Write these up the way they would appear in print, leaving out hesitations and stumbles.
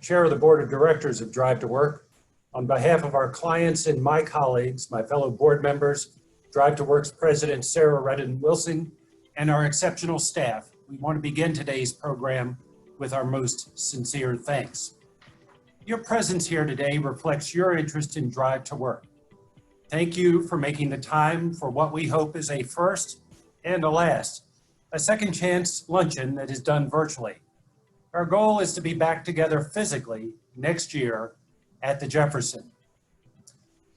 Chair of the Board of Directors of Drive to Work. On behalf of our clients and my colleagues, my fellow board members, Drive to Work's President Sarah Redden Wilson, and our exceptional staff, we want to begin today's program with our most sincere thanks. Your presence here today reflects your interest in Drive to Work. Thank you for making the time for what we hope is a first and a last, a second chance luncheon that is done virtually. Our goal is to be back together physically next year at the Jefferson.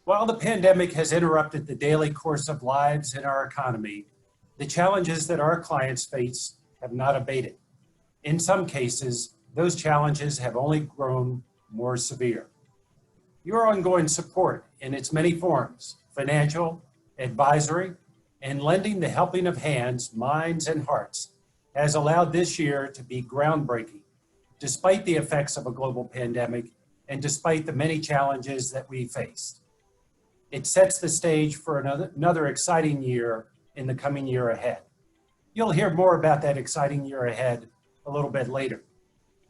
While the pandemic has interrupted the daily course of lives in our economy, the challenges that our clients face have not abated. In some cases, those challenges have only grown more severe. Your ongoing support in its many forms, financial, advisory, and lending the helping of hands, minds, and hearts, has allowed this year to be groundbreaking, despite the effects of a global pandemic and despite the many challenges that we faced. It sets the stage for another exciting year in the coming year ahead. You'll hear more about that exciting year ahead a little bit later.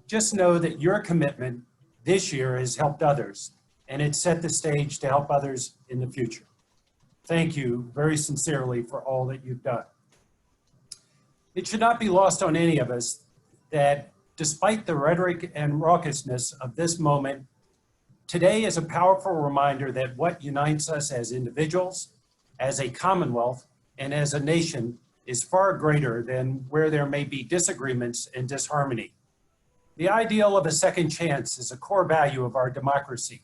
Just know that your commitment this year has helped others, and it set the stage to help others in the future. Thank you very sincerely for all that you've done. It should not be lost on any of us that despite the rhetoric and raucousness of this moment, today is a powerful reminder that what unites us as individuals, as a Commonwealth, and as a nation is far greater than where there may be disagreements and disharmony. The ideal of a second chance is a core value of our democracy.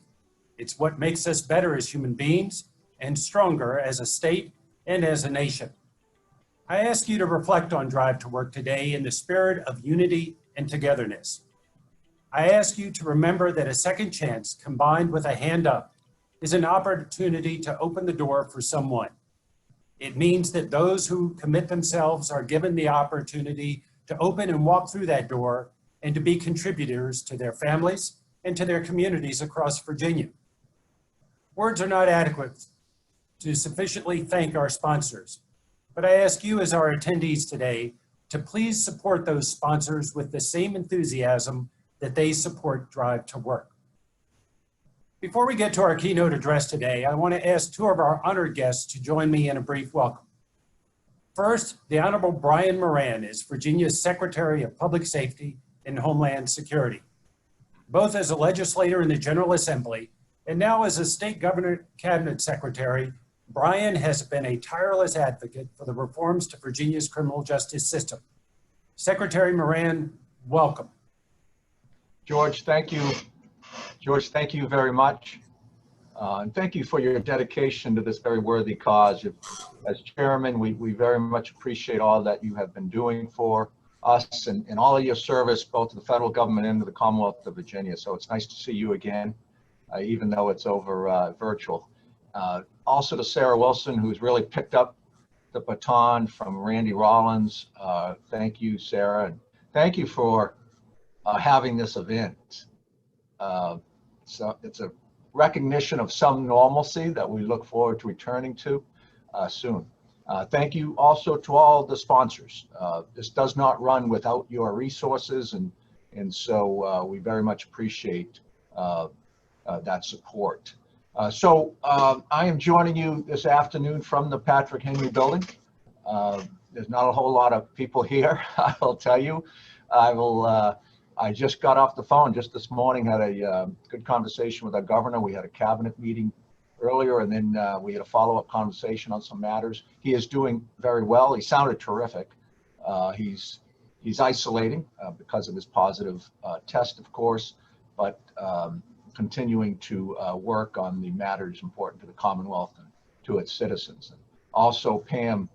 It's what makes us better as human beings and stronger as a state and as a nation. I ask you to reflect on Drive to Work today in the spirit of unity and togetherness. I ask you to remember that a second chance combined with a hand up is an opportunity to open the door for someone. It means that those who commit themselves are given the opportunity to open and walk through that door and to be contributors to their families and to their communities across Virginia. Words are not adequate to sufficiently thank our sponsors, but I ask you as our attendees today to please support those sponsors with the same enthusiasm that they support Drive to Work. Before we get to our keynote address today, I want to ask two of our honored guests to join me in a brief welcome. First, the Honorable Brian Moran is Virginia's Secretary of Public Safety and Homeland Security. Both as a legislator in the General Assembly and now as a State Governor Cabinet Secretary, Brian has been a tireless advocate for the reforms to Virginia's criminal justice system. Secretary Moran, welcome. George, thank you. George, thank you very much. And thank you for your dedication to this very worthy cause. As chairman, we very much appreciate all that you have been doing for us and all of your service, both to the federal government and to the Commonwealth of Virginia. So it's nice to see you again, even though it's over virtual. Also to Sarah Wilson, who's really picked up the baton from Randy Rollins. Thank you, Sarah, and thank you for having this event. So it's a recognition of some normalcy that we look forward to returning to soon. Thank you also to all the sponsors. This does not run without your resources, and so we very much appreciate that support. So I am joining you this afternoon from the Patrick Henry building. There's not a whole lot of people here, I will tell you. I just got off the phone just this morning, had a good conversation with our governor. We had a cabinet meeting earlier, and then we had a follow-up conversation on some matters. He is doing very well. He sounded terrific. He's isolating because of his positive test, of course, but continuing to work on the matters important to the Commonwealth and to its citizens. And also, Pam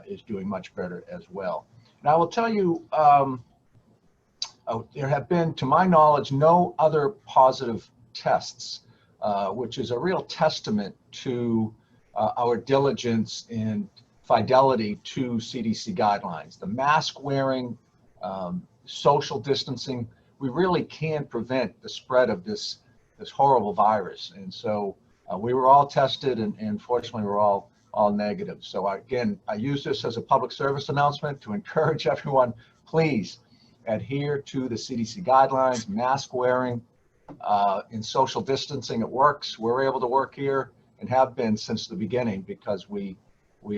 is doing much better as well. And I will tell you, there have been, to my knowledge, no other positive tests, which is a real testament to our diligence and fidelity to CDC guidelines. The mask wearing, social distancing, we really can prevent the spread of this horrible virus. And so we were all tested, and fortunately we're all negative. So again, I use this as a public service announcement to encourage everyone, please, adhere to the CDC guidelines, mask wearing, and social distancing. It works. We're able to work here and have been since the beginning because we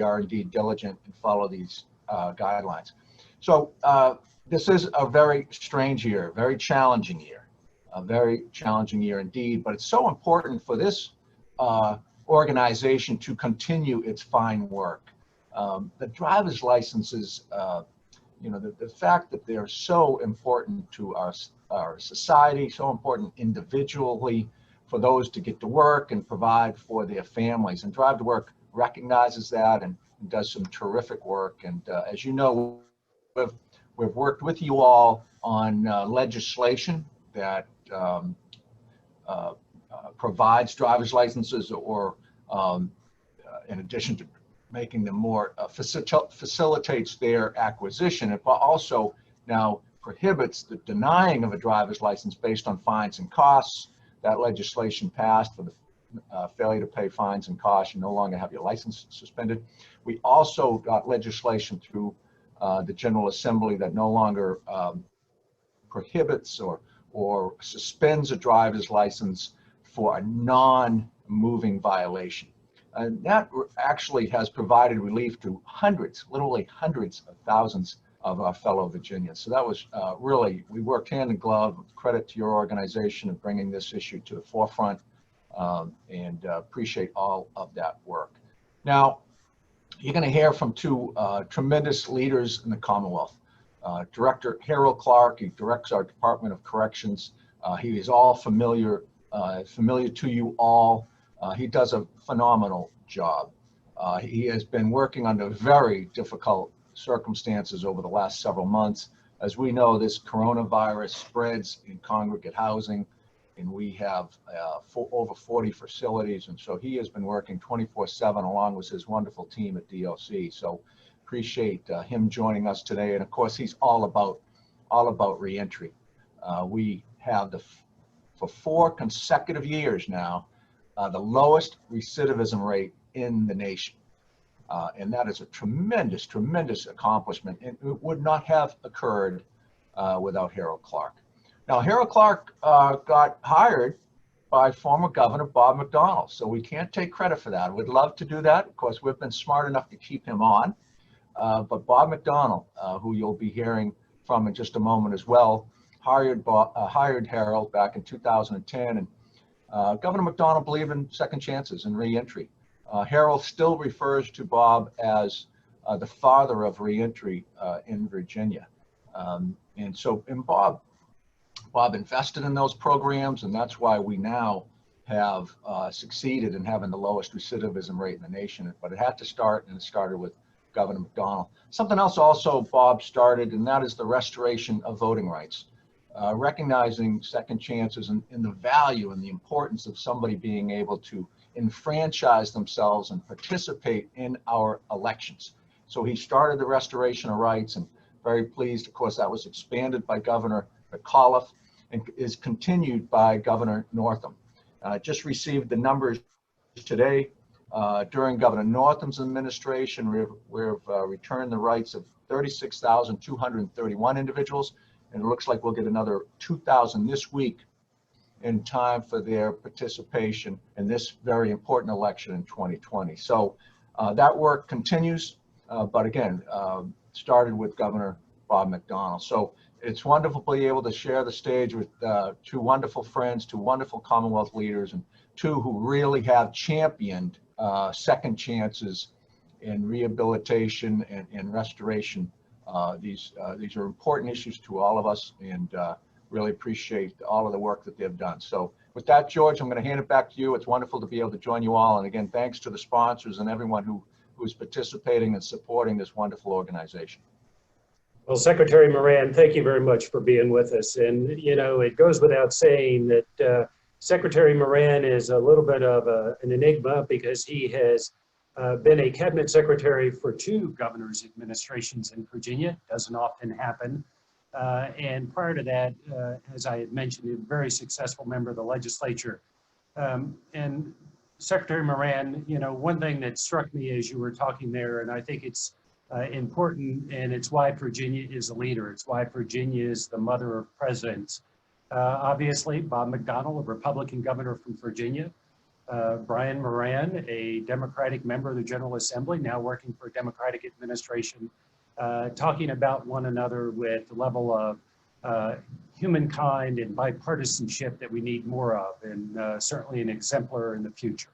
are indeed diligent and follow these guidelines. So this is a very strange year, very challenging year, a very challenging year indeed, but it's so important for this organization to continue its fine work. The driver's licenses, the fact that they're so important to our society, so important individually for those to get to work and provide for their families. And Drive to Work recognizes that and does some terrific work. And as you know, we've worked with you all on legislation that provides driver's licenses, or in addition to making them more, facilitates their acquisition. It also now prohibits the denying of a driver's license based on fines and costs. That legislation passed for the failure to pay fines and costs. You no longer have your license suspended. We also got legislation through the General Assembly that no longer prohibits or suspends a driver's license for a non-moving violation. And that actually has provided relief to hundreds, literally hundreds of thousands of our fellow Virginians. So that was really, we worked hand in glove. Credit to your organization of bringing this issue to the forefront, and appreciate all of that work. Now, you're going to hear from two tremendous leaders in the Commonwealth. Director Harold Clark, he directs our Department of Corrections. He is all familiar to you all. He does a phenomenal job. He has been working under very difficult circumstances over the last several months. As we know, this coronavirus spreads in congregate housing, and we have over 40 facilities. And so he has been working 24/7 along with his wonderful team at DOC. So appreciate him joining us today. And of course, he's all about reentry. We have for 4 consecutive years now, the lowest recidivism rate in the nation. And that is a tremendous, tremendous accomplishment. And it would not have occurred without Harold Clark. Now, Harold Clark got hired by former Governor Bob McDonnell. So we can't take credit for that. We'd love to do that. Of course, we've been smart enough to keep him on. But Bob McDonnell, who you'll be hearing from in just a moment as well, hired Harold back in 2010. And Governor McDonnell believed in second chances and reentry. Harold still refers to Bob as the father of reentry in Virginia. And Bob invested in those programs, and that's why we now have succeeded in having the lowest recidivism rate in the nation. But it had to start, and it started with Governor McDonnell. Something else also Bob started, and that is the restoration of voting rights. Recognizing second chances and the value and the importance of somebody being able to enfranchise themselves and participate in our elections. So he started the restoration of rights, and very pleased, of course, that was expanded by Governor McAuliffe and is continued by Governor Northam. Just received the numbers today. During Governor Northam's administration, we've returned the rights of 36,231 individuals, and it looks like we'll get another 2,000 this week in time for their participation in this very important election in 2020. So that work continues, but again, started with Governor Bob McDonnell. So it's wonderful to be able to share the stage with 2 wonderful friends, 2 wonderful Commonwealth leaders, and 2 who really have championed second chances in rehabilitation and restoration. These are important issues to all of us, and really appreciate all of the work that they've done. So with that, George, I'm going to hand it back to you. It's wonderful to be able to join you all. And again, thanks to the sponsors and everyone who's participating and supporting this wonderful organization. Well, Secretary Moran, thank you very much for being with us. And, it goes without saying that Secretary Moran is a little bit of an enigma, because he has been a cabinet secretary for 2 governors' administrations in Virginia. Doesn't often happen. And prior to that, as I had mentioned, a very successful member of the legislature. And Secretary Moran, one thing that struck me as you were talking there, and I think it's important, and it's why Virginia is a leader. It's why Virginia is the mother of presidents. Obviously, Bob McDonnell, a Republican governor from Virginia, Brian Moran, a Democratic member of the General Assembly, now working for a Democratic administration, talking about one another with the level of humankind and bipartisanship that we need more of, and certainly an exemplar in the future.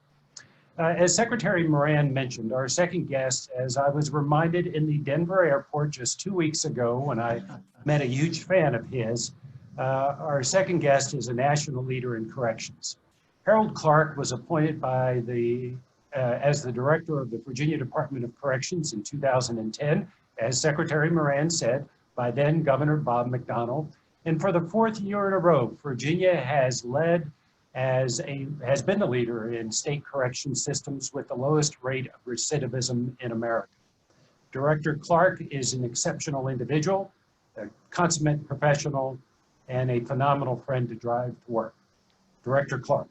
As Secretary Moran mentioned, our second guest, as I was reminded in the Denver airport just 2 weeks ago when I met a huge fan of his, our second guest is a national leader in corrections. Harold Clark was appointed by as the director of the Virginia Department of Corrections in 2010, as Secretary Moran said, by then Governor Bob McDonnell. And for the fourth year in a row, Virginia has been the leader in state correction systems with the lowest rate of recidivism in America. Director Clark is an exceptional individual, a consummate professional, and a phenomenal friend to drive to work. Director Clark.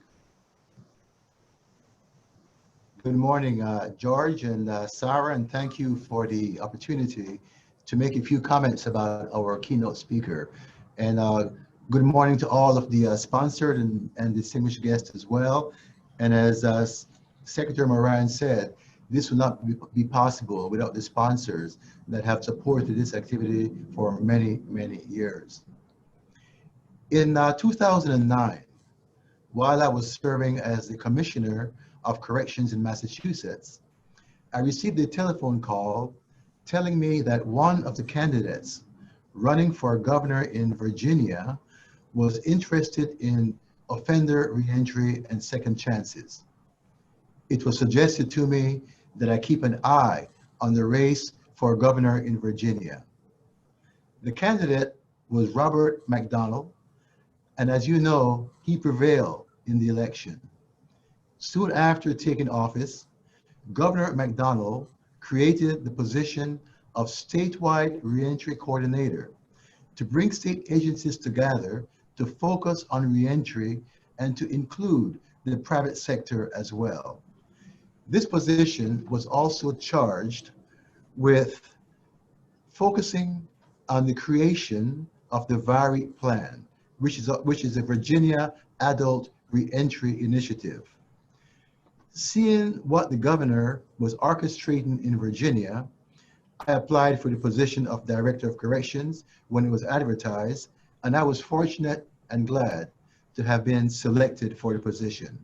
Good morning, George and Sarah, and thank you for the opportunity to make a few comments about our keynote speaker. And good morning to all of the sponsored and distinguished guests as well. And as Secretary Moran said, this would not be possible without the sponsors that have supported this activity for many, many years. In 2009, while I was serving as the Commissioner of Corrections in Massachusetts, I received a telephone call telling me that one of the candidates running for governor in Virginia was interested in offender reentry and second chances. It was suggested to me that I keep an eye on the race for governor in Virginia. The candidate was Robert McDonnell, and as you know, he prevailed in the election. Soon after taking office, Governor McDonnell created the position of statewide reentry coordinator to bring state agencies together to focus on reentry and to include the private sector as well. This position was also charged with focusing on the creation of the VARI plan, which is a Virginia Adult Reentry Initiative. Seeing what the governor was orchestrating in Virginia, I applied for the position of Director of Corrections when it was advertised, and I was fortunate and glad to have been selected for the position.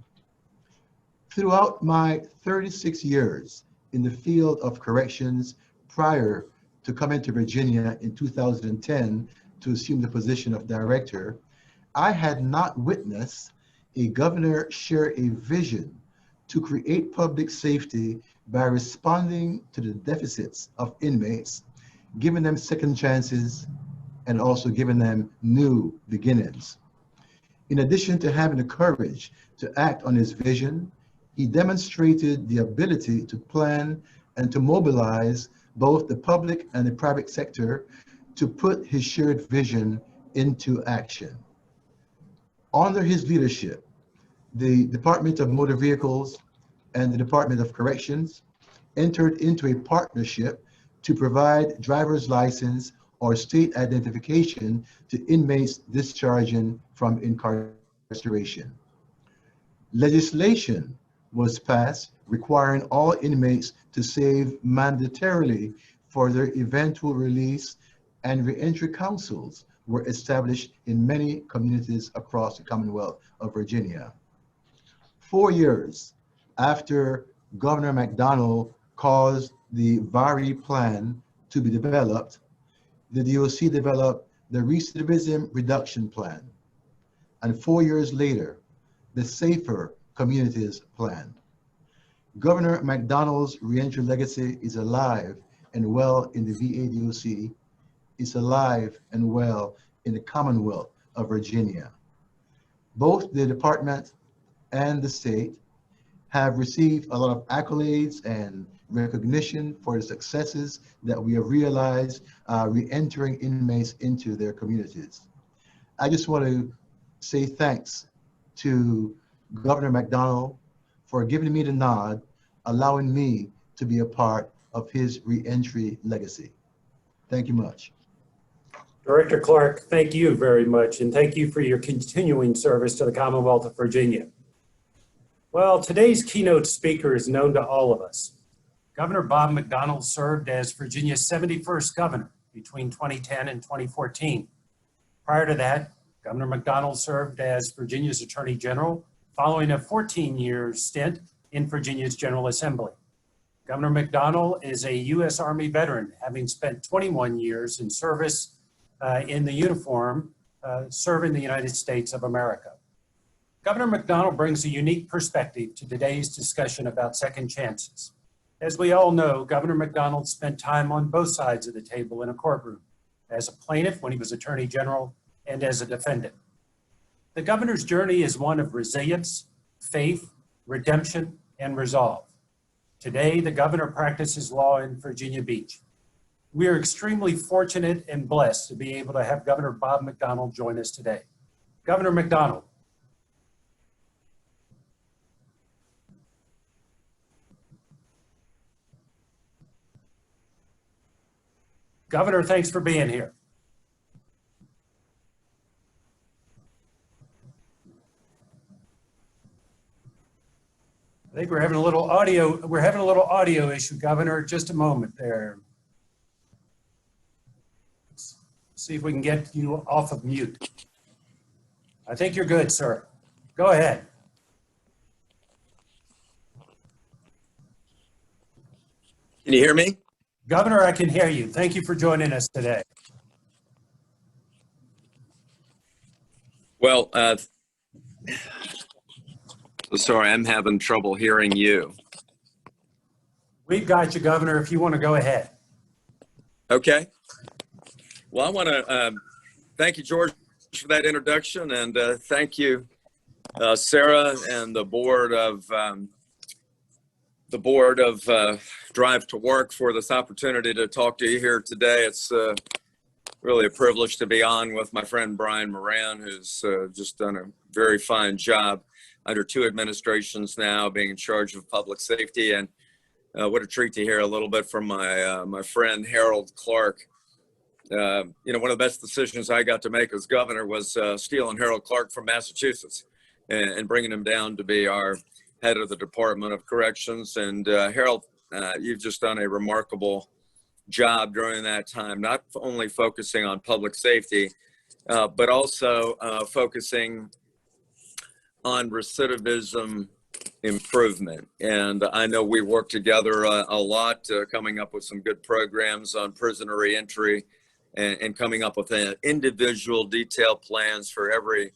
Throughout my 36 years in the field of corrections prior to coming to Virginia in 2010 to assume the position of Director, I had not witnessed a governor share a vision to create public safety by responding to the deficits of inmates, giving them second chances, and also giving them new beginnings. In addition to having the courage to act on his vision, he demonstrated the ability to plan and to mobilize both the public and the private sector to put his shared vision into action. Under his leadership, the Department of Motor Vehicles and the Department of Corrections entered into a partnership to provide driver's license or state identification to inmates discharging from incarceration. Legislation was passed requiring all inmates to save mandatorily for their eventual release, and reentry councils were established in many communities across the Commonwealth of Virginia. 4 years after Governor McDonnell caused the VARI plan to be developed, the DOC developed the Recidivism Reduction Plan, and 4 years later, the Safer Communities Plan. Governor McDonnell's reentry legacy is alive and well in the VA DOC, is alive and well in the Commonwealth of Virginia. Both the department and the state have received a lot of accolades and recognition for the successes that we have realized re-entering inmates into their communities. I just want to say thanks to Governor McDonnell for giving me the nod, allowing me to be a part of his reentry legacy. Thank you much. Director Clark, thank you very much, and thank you for your continuing service to the Commonwealth of Virginia. Well, today's keynote speaker is known to all of us. Governor Bob McDonnell served as Virginia's 71st governor between 2010 and 2014. Prior to that, Governor McDonnell served as Virginia's Attorney General following a 14-year stint in Virginia's General Assembly. Governor McDonnell is a U.S. Army veteran, having spent 21 years in service in the uniform, serving the United States of America. Governor McDonnell brings a unique perspective to today's discussion about second chances. As we all know, Governor McDonnell spent time on both sides of the table in a courtroom, as a plaintiff when he was Attorney General and as a defendant. The governor's journey is one of resilience, faith, redemption, and resolve. Today, the governor practices law in Virginia Beach. We are extremely fortunate and blessed to be able to have Governor Bob McDonnell join us today. Governor McDonnell. Governor, thanks for being here. I think we're having a little audio issue, Governor. Just a moment there. Let's see if we can get you off of mute. I think you're good, sir. Go ahead. Can you hear me? Governor, I can hear you. Thank you for joining us today. Well, sorry, I'm having trouble hearing you. We've got you, Governor, if you want to go ahead. Okay. Well, I want to thank you, George, for that introduction, and thank you, Sarah, and the board of Drive to Work for this opportunity to talk to you here today. It's really a privilege to be on with my friend Brian Moran, who's just done a very fine job under 2 administrations now, being in charge of public safety. And what a treat to hear a little bit from my friend Harold Clark. One of the best decisions I got to make as governor was stealing Harold Clark from Massachusetts and bringing him down to be our head of the Department of Corrections. And Harold, you've just done a remarkable job during that time, not only focusing on public safety, but also focusing on recidivism improvement. And I know we worked together a lot, coming up with some good programs on prisoner reentry and coming up with individual detailed plans for every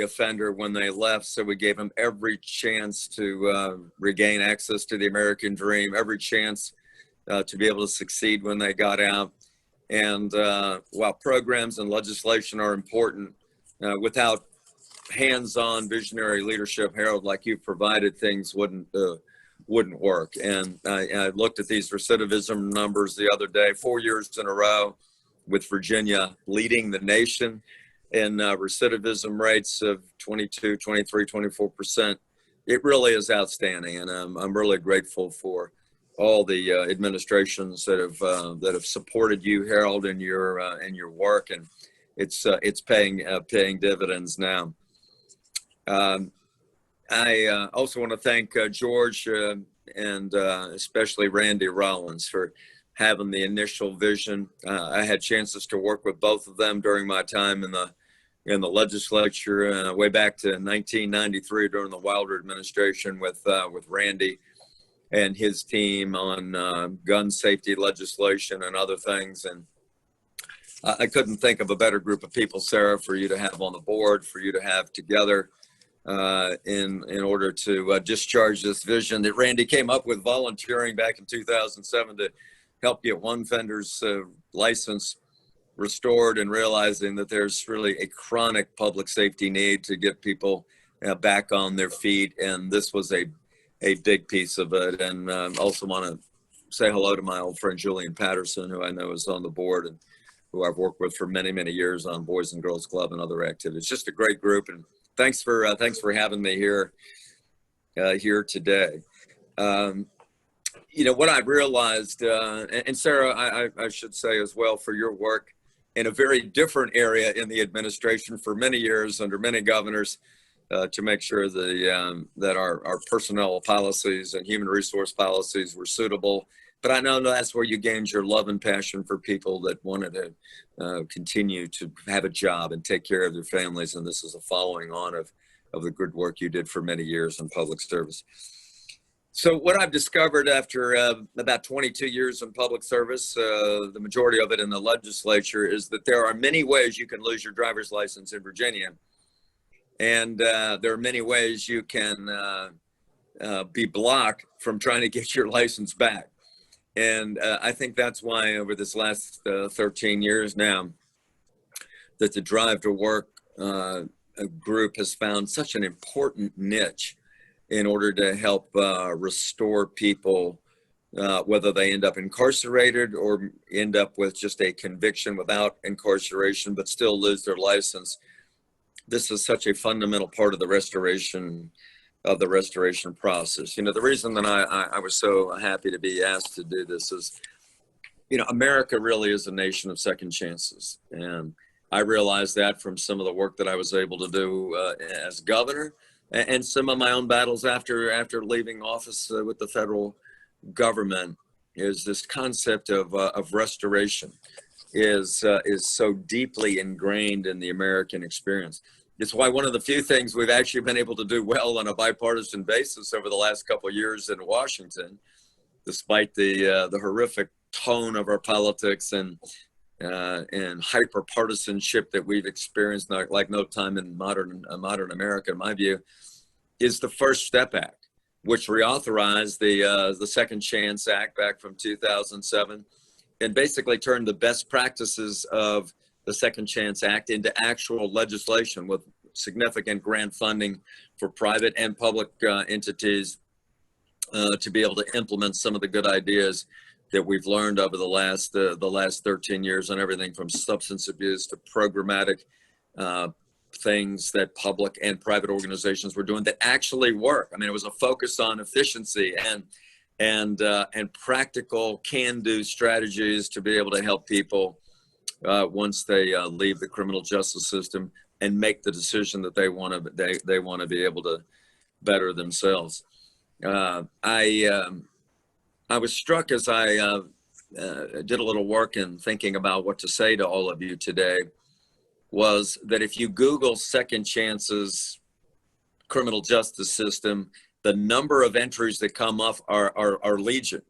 offender when they left. So we gave them every chance to regain access to the American dream, every chance to be able to succeed when they got out. And while programs and legislation are important, without hands-on visionary leadership, Harold, like you provided, things wouldn't work. And I looked at these recidivism numbers the other day, 4 years in a row with Virginia leading the nation in recidivism rates of 22, 23, 24%. It really is outstanding, and I'm really grateful for all the administrations that have supported you, Harold, in your work, and it's paying dividends now. I also want to thank George and especially Randy Rollins for having the initial vision. I had chances to work with both of them during my time in the legislature, way back to 1993 during the Wilder administration with Randy and his team on gun safety legislation and other things. And I couldn't think of a better group of people, Sarah, for you to have on the board, for you to have together in order to discharge this vision that Randy came up with, volunteering back in 2007 to help get one offender's license restored, and realizing that there's really a chronic public safety need to get people back on their feet. And this was a big piece of it. And also want to say hello to my old friend Julian Patterson, who I know is on the board and who I've worked with for many, many years on Boys and Girls Club and other activities. Just a great group, and thanks for having me here today. what I've realized, and Sarah, I should say as well, for your work in a very different area in the administration for many years under many governors, to make sure that our personnel policies and human resource policies were suitable. But I know that's where you gained your love and passion for people that wanted to continue to have a job and take care of their families. And this is a following on of the good work you did for many years in public service. So what I've discovered after about 22 years in public service, the majority of it in the legislature, is that there are many ways you can lose your driver's license in Virginia. And there are many ways you can be blocked from trying to get your license back. And I think that's why over this last 13 years now, that the Drive to Work group has found such an important niche in order to help restore people, whether they end up incarcerated or end up with just a conviction without incarceration, but still lose their license. This is such a fundamental part of the restoration process. The reason that I was so happy to be asked to do this is, America really is a nation of second chances. And I realized that from some of the work that I was able to do as governor, and some of my own battles after leaving office with the federal government, is this concept of restoration is so deeply ingrained in the American experience. It's why one of the few things we've actually been able to do well on a bipartisan basis over the last couple of years in Washington, despite the horrific tone of our politics and hyper-partisanship that we've experienced like no time in modern America, in my view, is the First Step Act, which reauthorized the Second Chance Act back from 2007, and basically turned the best practices of the Second Chance Act into actual legislation with significant grant funding for private and public entities to be able to implement some of the good ideas that we've learned over the last 13 years on everything from substance abuse to programmatic things that public and private organizations were doing that actually work. I mean, it was a focus on efficiency and practical can-do strategies to be able to help people once they leave the criminal justice system and make the decision that they want to be able to better themselves. I was struck as I did a little work in thinking about what to say to all of you today, was that if you Google Second Chances criminal justice system, the number of entries that come up are legion,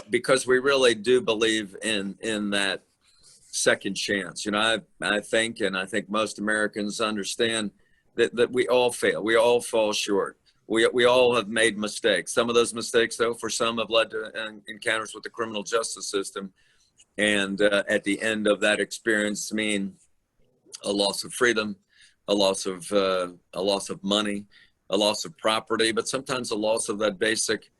because we really do believe in that second chance. I think most Americans understand that we all fail. We all fall short. We all have made mistakes. Some of those mistakes, though, for some have led to encounters with the criminal justice system. And at the end of that experience mean a loss of freedom, a loss of money, a loss of property, but sometimes a loss of that basic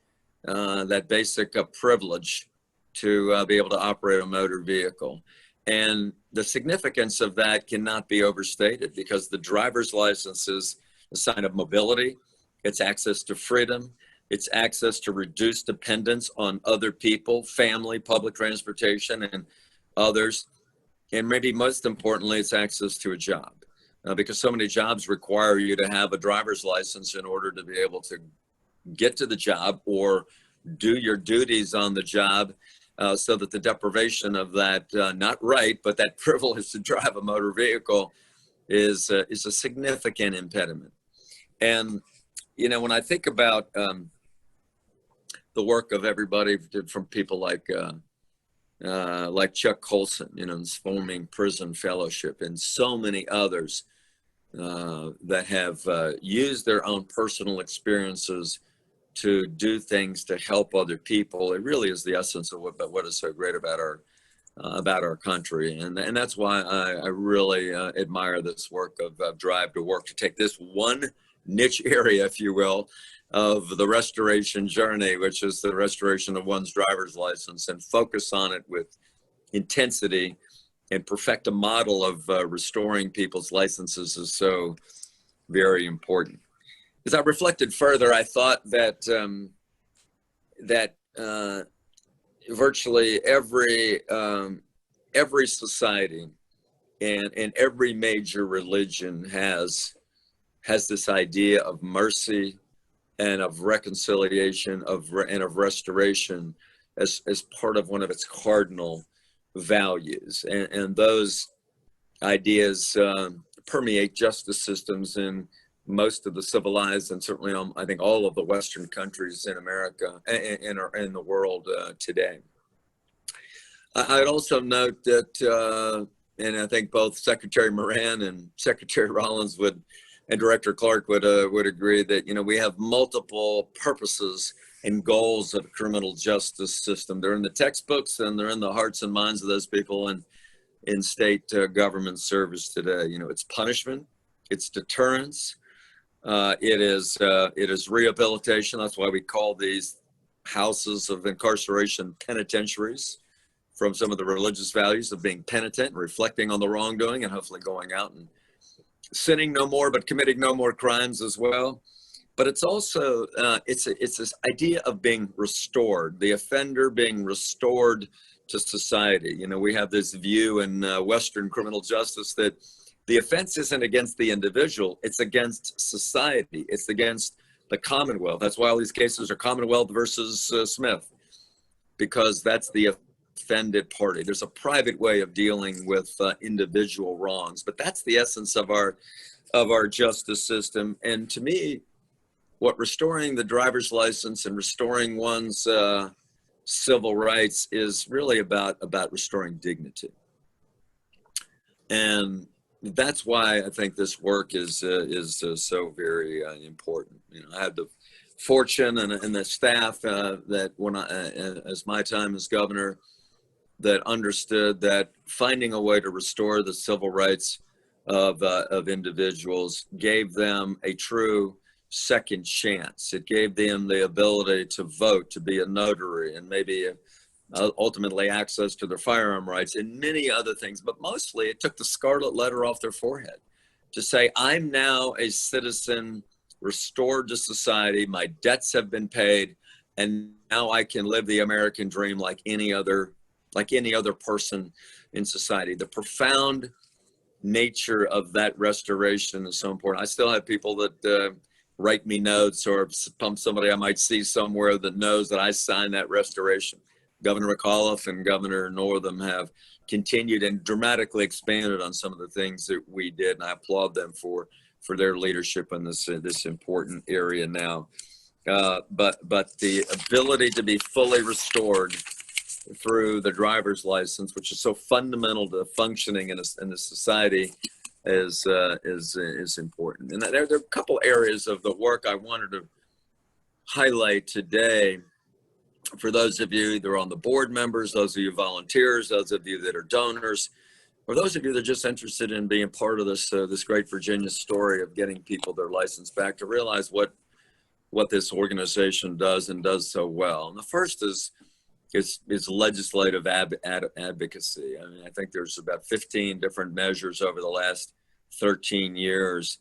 privilege to be able to operate a motor vehicle. And the significance of that cannot be overstated, because the driver's license is a sign of mobility. It's access to freedom. It's access to reduced dependence on other people, family, public transportation, and others. And maybe most importantly, it's access to a job, because so many jobs require you to have a driver's license in order to be able to get to the job or do your duties on the job, so that the deprivation of that, not right, but that privilege to drive a motor vehicle is a significant impediment. And when I think about the work of everybody from people like Chuck Colson, his forming prison fellowship, and so many others that have used their own personal experiences to do things to help other people, it really is the essence of what is so great about our country. And that's why I really admire this work of Drive to Work, to take this one niche area, if you will, of the restoration journey, which is the restoration of one's driver's license, and focus on it with intensity and perfect a model of restoring people's licenses is so very important. As I reflected further, I thought that virtually every society and every major religion has this idea of mercy and of reconciliation and of restoration as part of one of its cardinal values. And those ideas permeate justice systems in most of the civilized and certainly I think all of the Western countries in America and in the world today. I'd also note that, and I think both Secretary Moran and Secretary Rollins and Director Clark would agree that, you know, we have multiple purposes and goals of the criminal justice system. They're in the textbooks and they're in the hearts and minds of those people in state government service today. You know, it's punishment, it's deterrence, it is rehabilitation. That's why we call these houses of incarceration penitentiaries, from some of the religious values of being penitent, reflecting on the wrongdoing, and hopefully going out and sinning no more, but committing no more crimes as well. But it's also, it's this idea of being restored, the offender being restored to society. You know, we have this view in Western criminal justice that the offense isn't against the individual, it's against society, it's against the Commonwealth. That's why all these cases are Commonwealth versus Smith, because that's the offended party. There's a private way of dealing with individual wrongs, but that's the essence of our justice system. And to me, what restoring the driver's license and restoring one's civil rights is really about restoring dignity. And that's why I think this work is so very important. You know, I had the fortune and the staff that when as my time as governor, that understood that finding a way to restore the civil rights of individuals gave them a true second chance. It gave them the ability to vote, to be a notary, and maybe ultimately access to their firearm rights and many other things. But mostly it took the scarlet letter off their forehead to say, I'm now a citizen restored to society, my debts have been paid, and now I can live the American dream like any other person in society. The profound nature of that restoration is so important. I still have people that write me notes, or somebody I might see somewhere that knows that I signed that restoration. Governor McAuliffe and Governor Northam have continued and dramatically expanded on some of the things that we did, and I applaud them for their leadership in this important area now. But the ability to be fully restored through the driver's license, which is so fundamental to functioning in a society, is important. And there are a couple areas of the work I wanted to highlight today for those of you either on the board members, those of you volunteers, those of you that are donors, or those of you that are just interested in being part of this great Virginia story of getting people their license back, to realize what this organization does and does so well. And the first is legislative advocacy. I mean, I think there's about 15 different measures over the last 13 years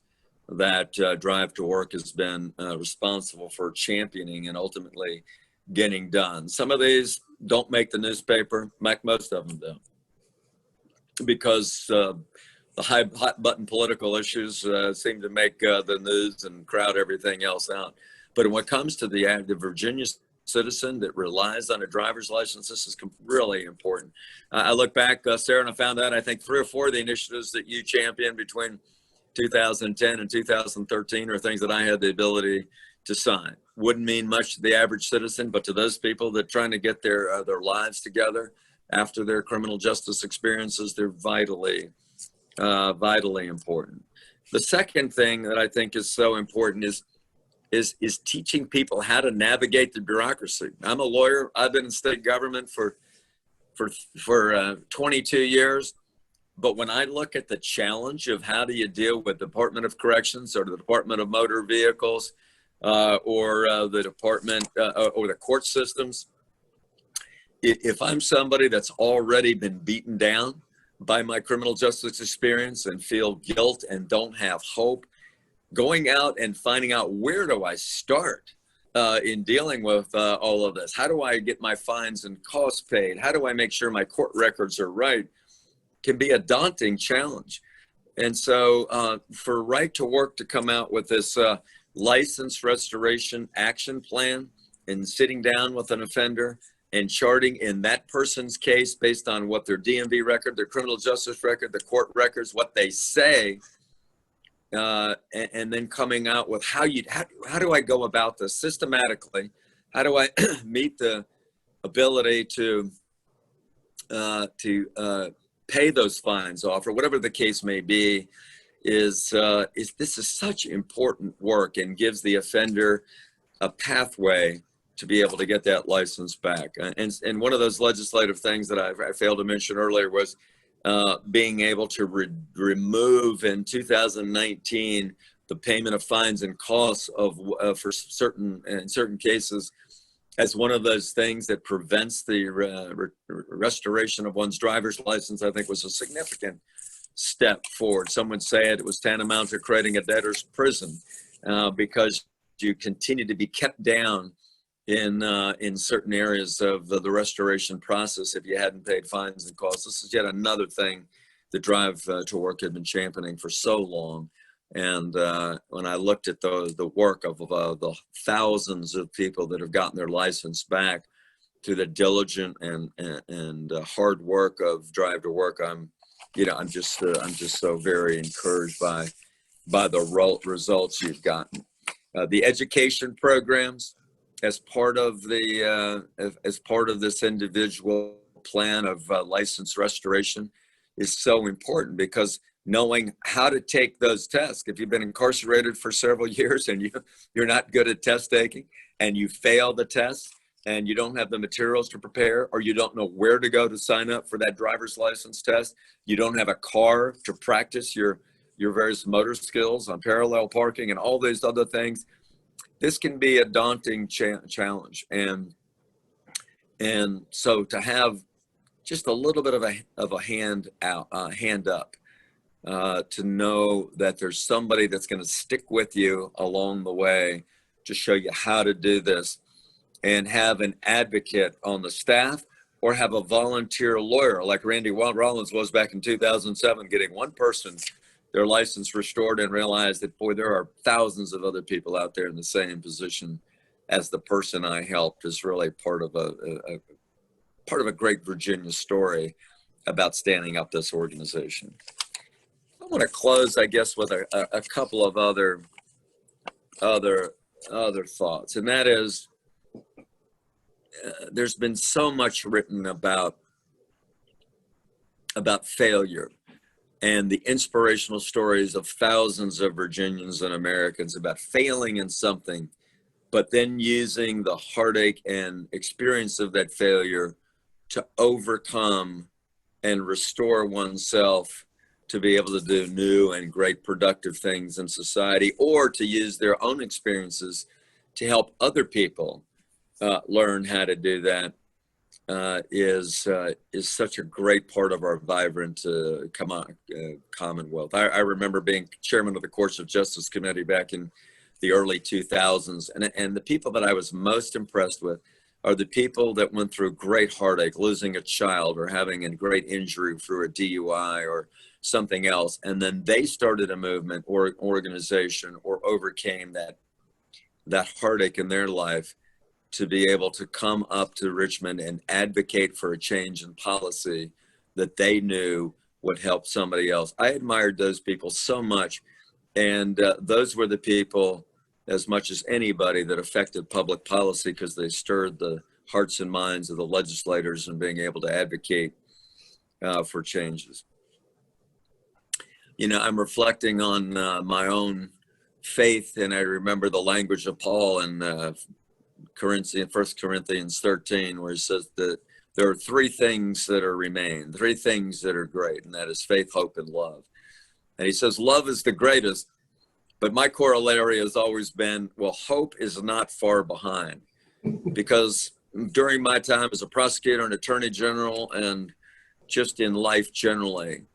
that Drive to Work has been responsible for championing and ultimately getting done. Some of these don't make the newspaper, most of them don't, because the hot button political issues seem to make the news and crowd everything else out. But when it comes to the Virginia citizen that relies on a driver's license, this is really important. I look back, Sarah, and I found out I think 3 or 4 of the initiatives that you championed between 2010 and 2013 are things that I had the ability to sign. Wouldn't mean much to the average citizen, but to those people that are trying to get their lives together after their criminal justice experiences, they're vitally important. The second thing that I think is so important is teaching people how to navigate the bureaucracy. I'm a lawyer. I've been in state government for 22 years. But when I look at the challenge of how do you deal with the Department of Corrections or the Department of Motor Vehicles or the Department or the court systems, if I'm somebody that's already been beaten down by my criminal justice experience and feel guilt and don't have hope, going out and finding out where do I start in dealing with all of this. How do I get my fines and costs paid? How do I make sure my court records are right? Can be a daunting challenge. And so for Right to Work to come out with this license restoration action plan and sitting down with an offender and charting in that person's case based on what their DMV record, their criminal justice record, the court records, what they say, and then coming out with how do I go about this systematically? How do I meet the ability to pay those fines off, or whatever the case may be? Is this is such important work and gives the offender a pathway to be able to get that license back. And one of those legislative things that I failed to mention earlier was being able to remove in 2019 the payment of fines and costs for in certain cases as one of those things that prevents the restoration of one's driver's license. I think was a significant step forward. Some would say it was tantamount to creating a debtor's prison because you continue to be kept down in certain areas of the restoration process if you hadn't paid fines and costs. This is yet another thing that Drive to Work had been championing for so long. And when I looked at the work of the thousands of people that have gotten their license back through the diligent and hard work of Drive to Work, I'm just so very encouraged by the results you've gotten. The education programs, as part of this individual plan of license restoration, is so important, because knowing how to take those tests. If you've been incarcerated for several years and you're not good at test taking, and you fail the test, and you don't have the materials to prepare, or you don't know where to go to sign up for that driver's license test, you don't have a car to practice your various motor skills on parallel parking and all these other things, this can be a daunting challenge. And so to have just a little bit of a hand up, to know that there's somebody that's going to stick with you along the way to show you how to do this, and have an advocate on the staff, or have a volunteer lawyer like Randy Rollins was back in 2007, getting one person their license restored, and realize that, boy, there are thousands of other people out there in the same position as the person I helped, is really part of a great Virginia story about standing up this organization. I want to close, I guess, with a couple of other thoughts, and that is, there's been so much written about failure, and the inspirational stories of thousands of Virginians and Americans about failing in something, but then using the heartache and experience of that failure to overcome and restore oneself to be able to do new and great productive things in society, or to use their own experiences to help other people learn how to do that, is such a great part of our vibrant Commonwealth. I remember being chairman of the Courts of Justice Committee back in the early 2000s, and the people that I was most impressed with are the people that went through great heartache, losing a child or having a great injury through a DUI or something else, and then they started a movement or organization, or overcame that heartache in their life, to be able to come up to Richmond and advocate for a change in policy that they knew would help somebody else. I admired those people so much. And those were the people, as much as anybody, that affected public policy, because they stirred the hearts and minds of the legislators in being able to advocate for changes. I'm reflecting on my own faith, and I remember the language of Paul in 1 Corinthians 13, where he says that there are three things that remain, three things that are great, and that is faith, hope, and love. And he says love is the greatest, but my corollary has always been, well, hope is not far behind, because during my time as a prosecutor and attorney general, and just in life generally,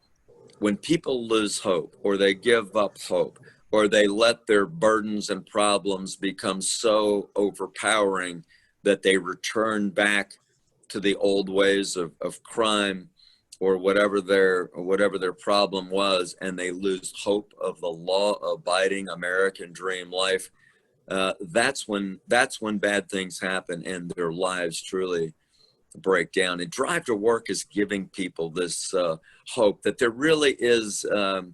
when people lose hope, or they give up hope, or they let their burdens and problems become so overpowering that they return back to the old ways of crime or whatever their problem was, and they lose hope of the law-abiding American dream life. That's when bad things happen and their lives truly break down. And Drive to Work is giving people this hope that there really is a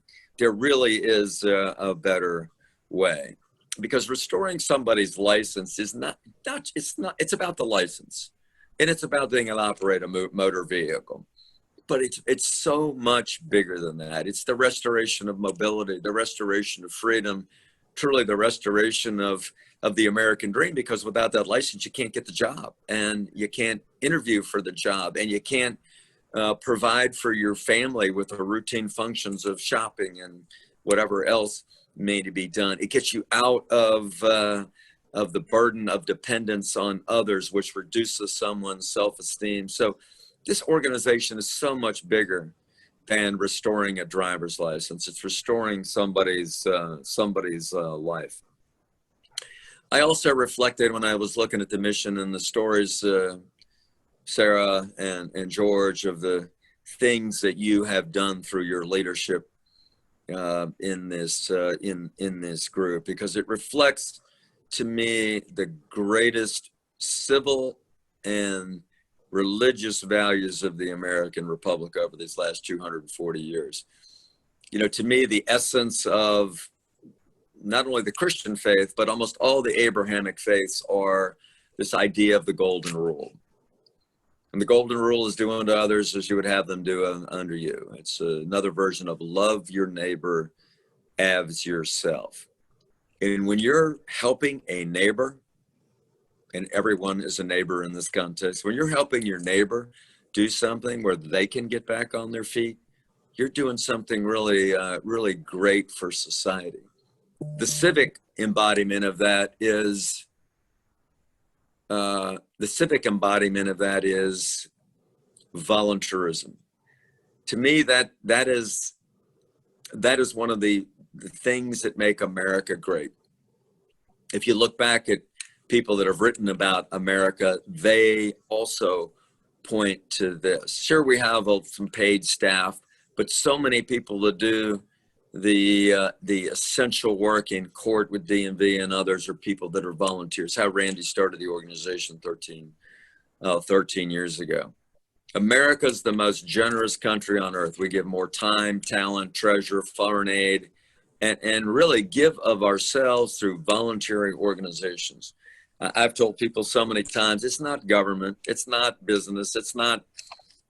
better way, because restoring somebody's license is it's about the license, and it's about being able to operate a motor vehicle. But it's so much bigger than that. It's the restoration of mobility, the restoration of freedom, truly the restoration of the American dream, because without that license, you can't get the job, and you can't interview for the job, and you can't provide for your family with the routine functions of shopping and whatever else may to be done. It gets you out of the burden of dependence on others, which reduces someone's self-esteem. So this organization is so much bigger than restoring a driver's license. It's restoring somebody's life. I also reflected when I was looking at the mission and the stories, Sarah and George, of the things that you have done through your leadership in this group, because it reflects to me the greatest civil and religious values of the American Republic over these last 240 years. You know, to me, the essence of not only the Christian faith, but almost all the Abrahamic faiths are this idea of the golden rule. And the golden rule is do unto others as you would have them do unto you. It's another version of love your neighbor as yourself. And when you're helping a neighbor, and everyone is a neighbor in this context, when you're helping your neighbor do something where they can get back on their feet, you're doing something really, really great for society. The civic embodiment of that is volunteerism. To me, that is one of the things that make America great. If you look back at people that have written about America, they also point to this. Sure, we have some paid staff, but so many people that do the essential work in court with DMV and others are people that are volunteers. How Randy started the organization 13 years ago. America's the most generous country on earth. We give more time, talent, treasure, foreign aid, and really give of ourselves through voluntary organizations. I've told people so many times, it's not government, it's not business, it's not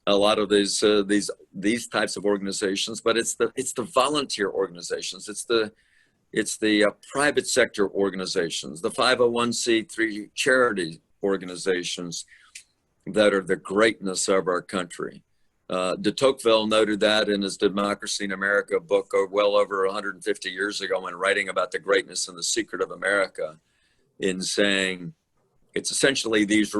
a lot of these types of organizations, but it's the volunteer organizations, it's the private sector organizations, the 501c3 charity organizations that are the greatness of our country. De Tocqueville noted that in his Democracy in America book well over 150 years ago, when writing about the greatness and the secret of America, in saying it's essentially these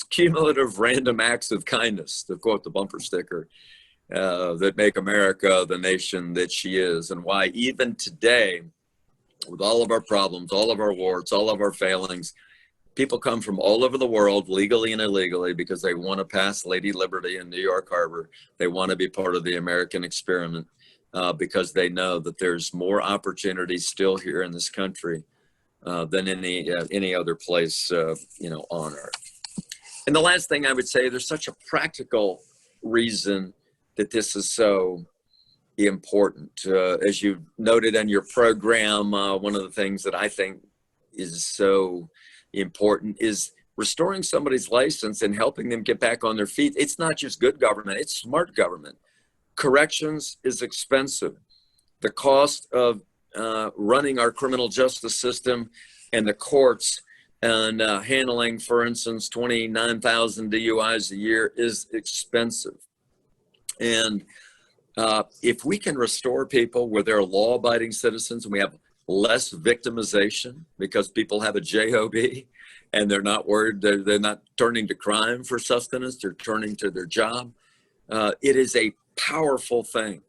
cumulative random acts of kindness, to quote the bumper sticker, that make America the nation that she is, and why even today, with all of our problems, all of our warts, all of our failings, people come from all over the world, legally and illegally, because they want to pass Lady Liberty in New York Harbor. They want to be part of the American experiment because they know that there's more opportunities still here in this country than any other place, on earth. And the last thing I would say, there's such a practical reason that this is so important. As you noted in your program, one of the things that I think is so important is restoring somebody's license and helping them get back on their feet. It's not just good government, it's smart government. Corrections is expensive. The cost of running our criminal justice system and the courts and handling, for instance, 29,000 DUIs a year is expensive. And if we can restore people where they're law-abiding citizens and we have less victimization because people have a job and they're not worried, they're not turning to crime for sustenance, they're turning to their job. It is a powerful thing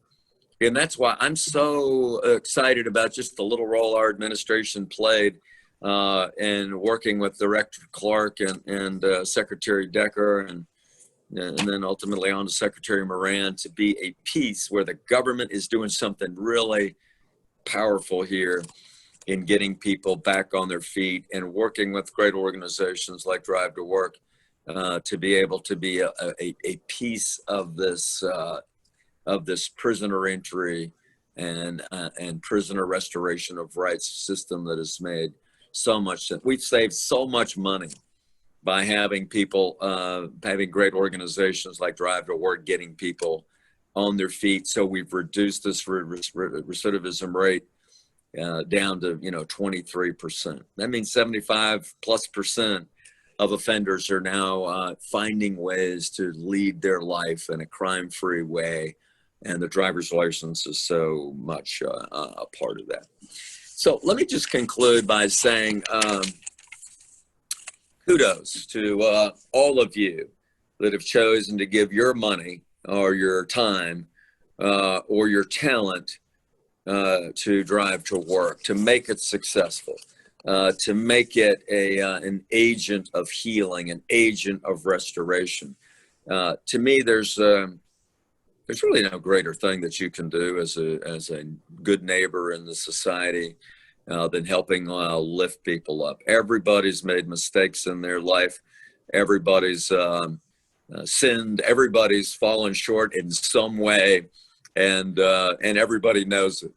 And that's why I'm so excited about just the little role our administration played in working with Director Clark and Secretary Decker and then ultimately on to Secretary Moran to be a piece where the government is doing something really powerful here in getting people back on their feet and working with great organizations like Drive to Work to be able to be a piece of this prisoner entry and prisoner restoration of rights system that has made so much sense. We've saved so much money by having people, having great organizations like Drive to Work, getting people on their feet. So we've reduced this recidivism rate down to 23%. That means 75+% of offenders are now finding ways to lead their life in a crime-free way, and the driver's license is so much a part of that. So let me just conclude by saying kudos to all of you that have chosen to give your money or your time or your talent to Drive to Work, to make it successful, to make it an agent of healing, an agent of restoration. To me, there's really no greater thing that you can do as a good neighbor in the society than helping lift people up. Everybody's made mistakes in their life. Everybody's sinned. Everybody's fallen short in some way, and everybody knows it.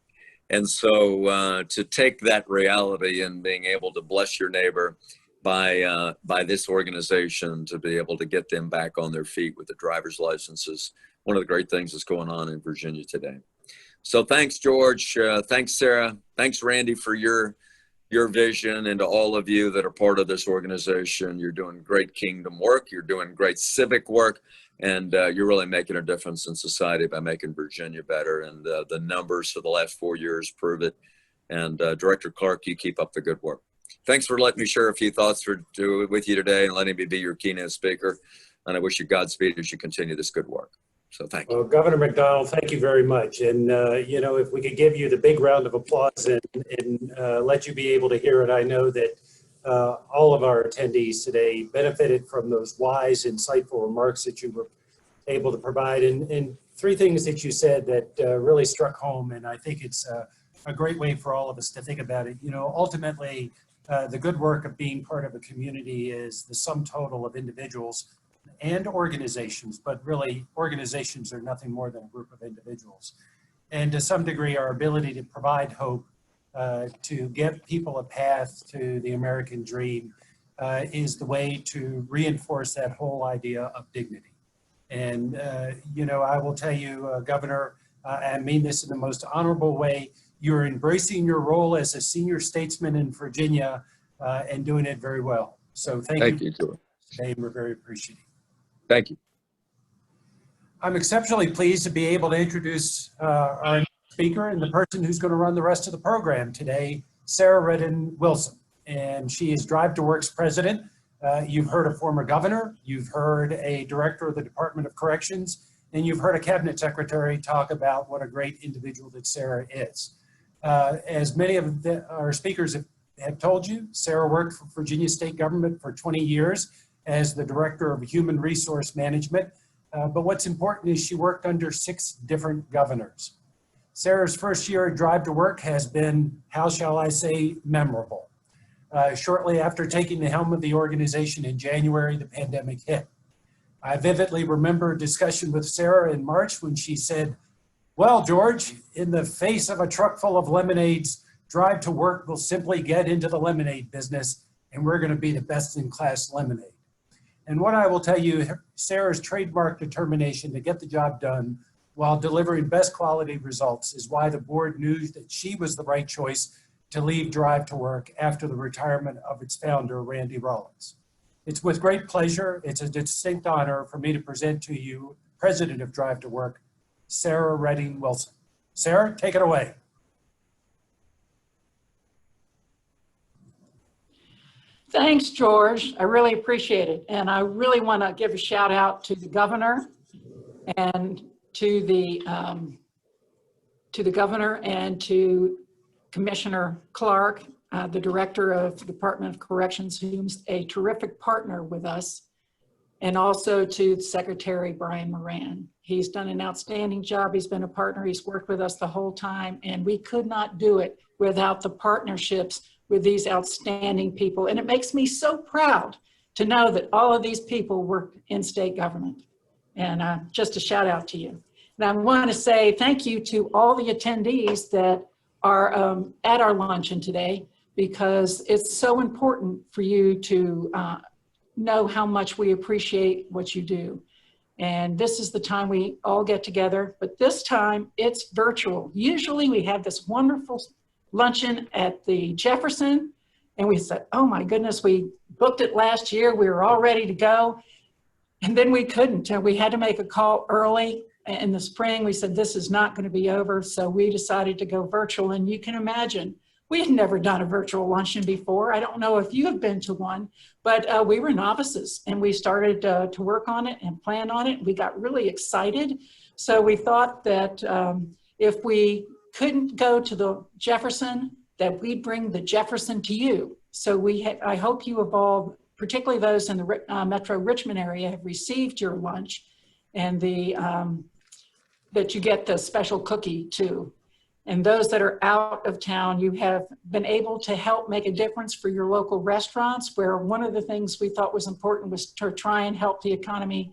And so to take that reality and being able to bless your neighbor by this organization, to be able to get them back on their feet with the driver's licenses, one of the great things that's going on in Virginia today. So thanks, George. Thanks, Sarah. Thanks, Randy, for your vision, and to all of you that are part of this organization. You're doing great kingdom work. You're doing great civic work, and you're really making a difference in society by making Virginia better. And the numbers for the last 4 years prove it. And Director Clark, you keep up the good work. Thanks for letting me share a few thoughts with you today and letting me be your keynote speaker. And I wish you Godspeed as you continue this good work. So thank you. Well, Governor McDonnell, thank you very much. And, if we could give you the big round of applause and let you be able to hear it, I know that all of our attendees today benefited from those wise, insightful remarks that you were able to provide. And three things that you said that really struck home. And I think it's a great way for all of us to think about it. Ultimately, the good work of being part of a community is the sum total of individuals and organizations, but really organizations are nothing more than a group of individuals. And to some degree, our ability to provide hope, to give people a path to the American dream is the way to reinforce that whole idea of dignity. And, I will tell you, Governor, I mean this in the most honorable way, you're embracing your role as a senior statesman in Virginia and doing it very well. So thank you today, and we're very appreciative. Thank you. I'm exceptionally pleased to be able to introduce our speaker and the person who's going to run the rest of the program today, Sarah Redden Wilson. And she is Drive to Work's president. You've heard a former governor, you've heard a director of the Department of Corrections, and you've heard a cabinet secretary talk about what a great individual that Sarah is. As many of our speakers have told you, Sarah worked for Virginia state government for 20 years as the Director of Human Resource Management. But what's important is she worked under 6 different governors. Sarah's first year at Drive to Work has been, how shall I say, memorable. Shortly after taking the helm of the organization in January, the pandemic hit. I vividly remember a discussion with Sarah in March when she said, well, George, in the face of a truck full of lemonades, Drive to Work will simply get into the lemonade business, and we're going to be the best in class lemonade. And what I will tell you, Sarah's trademark determination to get the job done while delivering best quality results is why the board knew that she was the right choice to leave Drive to Work after the retirement of its founder, Randy Rollins. It's with great pleasure, it's a distinct honor for me to present to you, President of Drive to Work, Sarah Redden Wilson. Sarah, take it away. Thanks, George. I really appreciate it. And I really want to give a shout out to the governor and to the to the governor and to Commissioner Clark, the director of the Department of Corrections, who's a terrific partner with us, and also to Secretary Brian Moran. He's done an outstanding job. He's been a partner. He's worked with us the whole time, and we could not do it without the partnerships with these outstanding people. And it makes me so proud to know that all of these people work in state government. And just a shout out to you. And I want to say thank you to all the attendees that are at our luncheon today, because it's so important for you to know how much we appreciate what you do. And this is the time we all get together, but this time it's virtual. Usually we have this wonderful luncheon at the Jefferson, and we said, oh my goodness, we booked it last year, we were all ready to go, and then we couldn't. And we had to make a call early in the spring. We said, this is not going to be over, so we decided to go virtual. And you can imagine, we had never done a virtual luncheon before. I don't know if you have been to one, but we were novices, and we started to work on it and plan on it. We got really excited. So we thought that if we couldn't go to the Jefferson, that we'd bring the Jefferson to you. So I hope you have all, particularly those in the Metro Richmond area, have received your lunch, and that you get the special cookie too. And those that are out of town, you have been able to help make a difference for your local restaurants, where one of the things we thought was important was to try and help the economy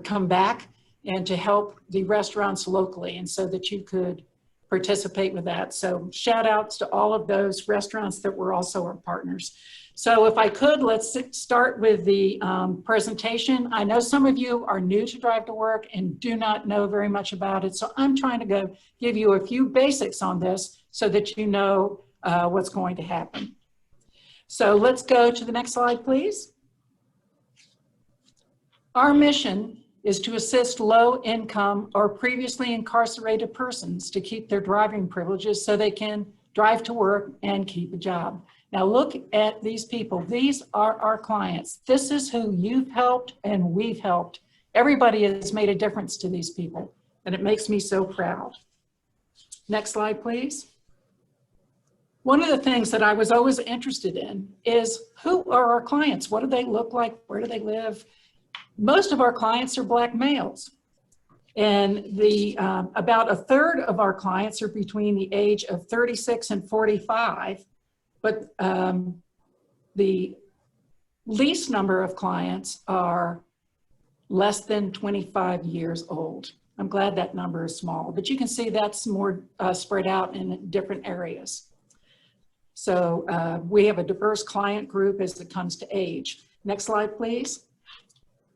come back, and to help the restaurants locally, and so that you could participate with that. So shout outs to all of those restaurants that were also our partners. So if I could, let's start with the presentation. I know some of you are new to Drive to Work and do not know very much about it. So I'm trying to give you a few basics on this so that you know what's going to happen. So let's go to the next slide, please. Our mission is to assist low-income or previously incarcerated persons to keep their driving privileges so they can drive to work and keep a job. Now look at these people. These are our clients. This is who you've helped and we've helped. Everybody has made a difference to these people, and it makes me so proud. Next slide, please. One of the things that I was always interested in is, who are our clients? What do they look like? Where do they live? Most of our clients are Black males, and about a third of our clients are between the age of 36 and 45, but the least number of clients are less than 25 years old. I'm glad that number is small, but you can see that's more spread out in different areas. So we have a diverse client group as it comes to age. Next slide, please.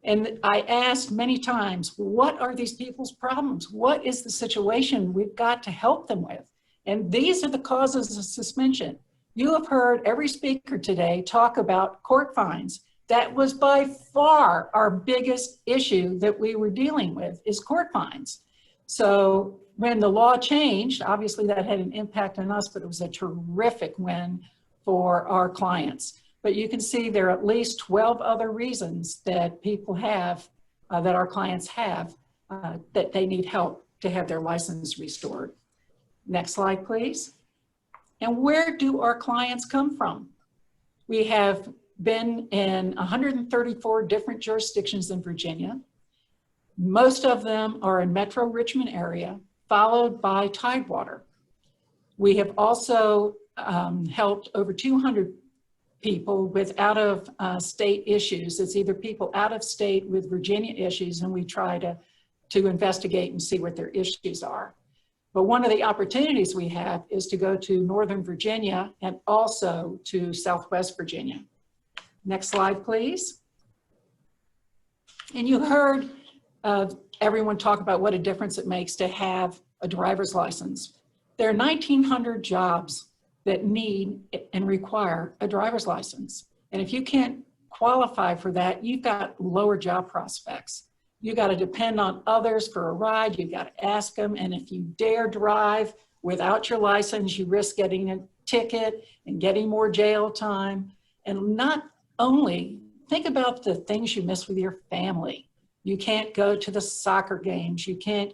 And I asked many times, what are these people's problems? What is the situation we've got to help them with? And these are the causes of suspension. You have heard every speaker today talk about court fines. That was by far our biggest issue that we were dealing with, is court fines. So when the law changed, obviously that had an impact on us, but it was a terrific win for our clients. But you can see there are at least 12 other reasons that people have, that our clients have, that they need help to have their license restored. Next slide, please. And where do our clients come from? We have been in 134 different jurisdictions in Virginia. Most of them are in Metro Richmond area, followed by Tidewater. We have also helped over 200 people with out-of-state issues. It's either people out of state with Virginia issues, and we try to investigate and see what their issues are. But one of the opportunities we have is to go to Northern Virginia and also to Southwest Virginia. Next slide, please. And you heard everyone talk about what a difference it makes to have a driver's license. There are 1,900 jobs that need and require a driver's license. And if you can't qualify for that, you've got lower job prospects. You got to depend on others for a ride. You've got to ask them. And if you dare drive without your license, you risk getting a ticket and getting more jail time. And not only, think about the things you miss with your family. You can't go to the soccer games. You can't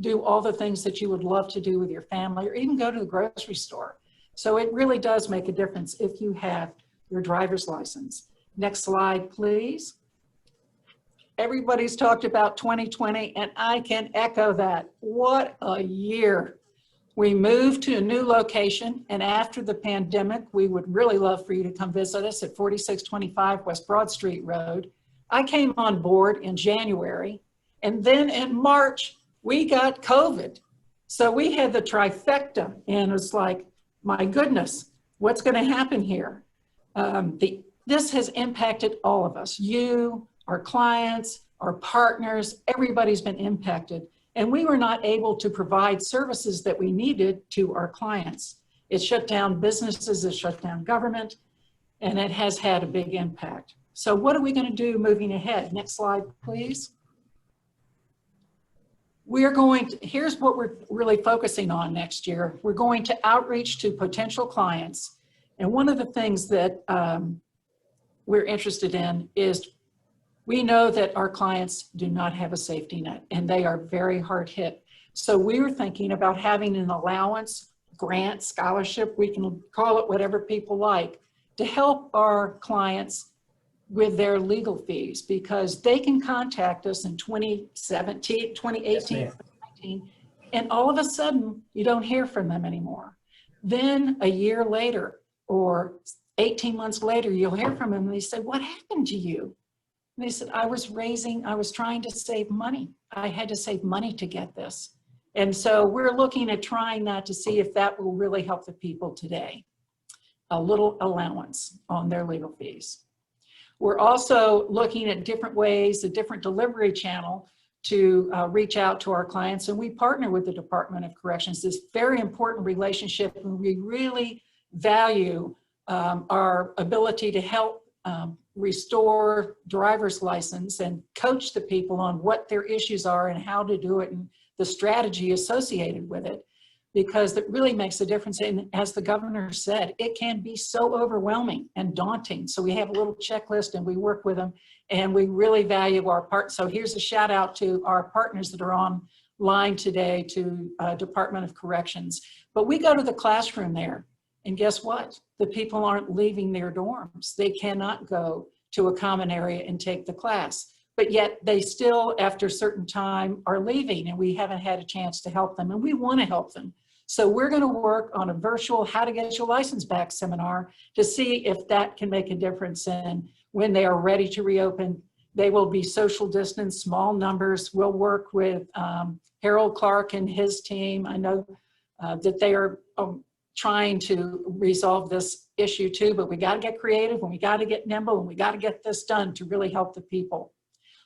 do all the things that you would love to do with your family, or even go to the grocery store. So it really does make a difference if you have your driver's license. Next slide, please. Everybody's talked about 2020, and I can echo that. What a year. We moved to a new location, and after the pandemic, we would really love for you to come visit us at 4625 West Broad Street Road. I came on board in January, and then in March, we got COVID. So we had the trifecta, and it was like, my goodness, what's going to happen here? This has impacted all of us, you, our clients, our partners, everybody's been impacted. And we were not able to provide services that we needed to our clients. It shut down businesses, it shut down government, and it has had a big impact. So what are we going to do moving ahead? Next slide, please. Here's what we're really focusing on next year. We're going to outreach to potential clients. And one of the things that we're interested in is we know that our clients do not have a safety net, and they are very hard hit. So we were thinking about having an allowance, grant, scholarship, we can call it whatever people like, to help our clients with their legal fees, because they can contact us in 2017, 2018, Yes, 2019, and all of a sudden you don't hear from them anymore. Then a year later or 18 months later, you'll hear from them and they say, what happened to you? And they said, I was trying to save money. I had to save money to get this. And so we're looking at trying that to see if that will really help the people today. A little allowance on their legal fees. We're also looking at different ways, a different delivery channel to reach out to our clients. And we partner with the Department of Corrections, this very important relationship, and we really value our ability to help restore driver's license and coach the people on what their issues are and how to do it and the strategy associated with it, because it really makes a difference. And as the governor said, it can be so overwhelming and daunting. So we have a little checklist and we work with them, and we really value our part. So here's a shout out to our partners that are online today, to Department of Corrections. But we go to the classroom there, and guess what? The people aren't leaving their dorms. They cannot go to a common area and take the class. But yet they still, after a certain time, are leaving, and we haven't had a chance to help them, and we want to help them. So we're going to work on a virtual How to Get Your License Back seminar to see if that can make a difference. And when they are ready to reopen, they will be social distance, small numbers. We'll work with Harold Clark and his team. I know that they are trying to resolve this issue too, but we got to get creative and we got to get nimble and we got to get this done to really help the people.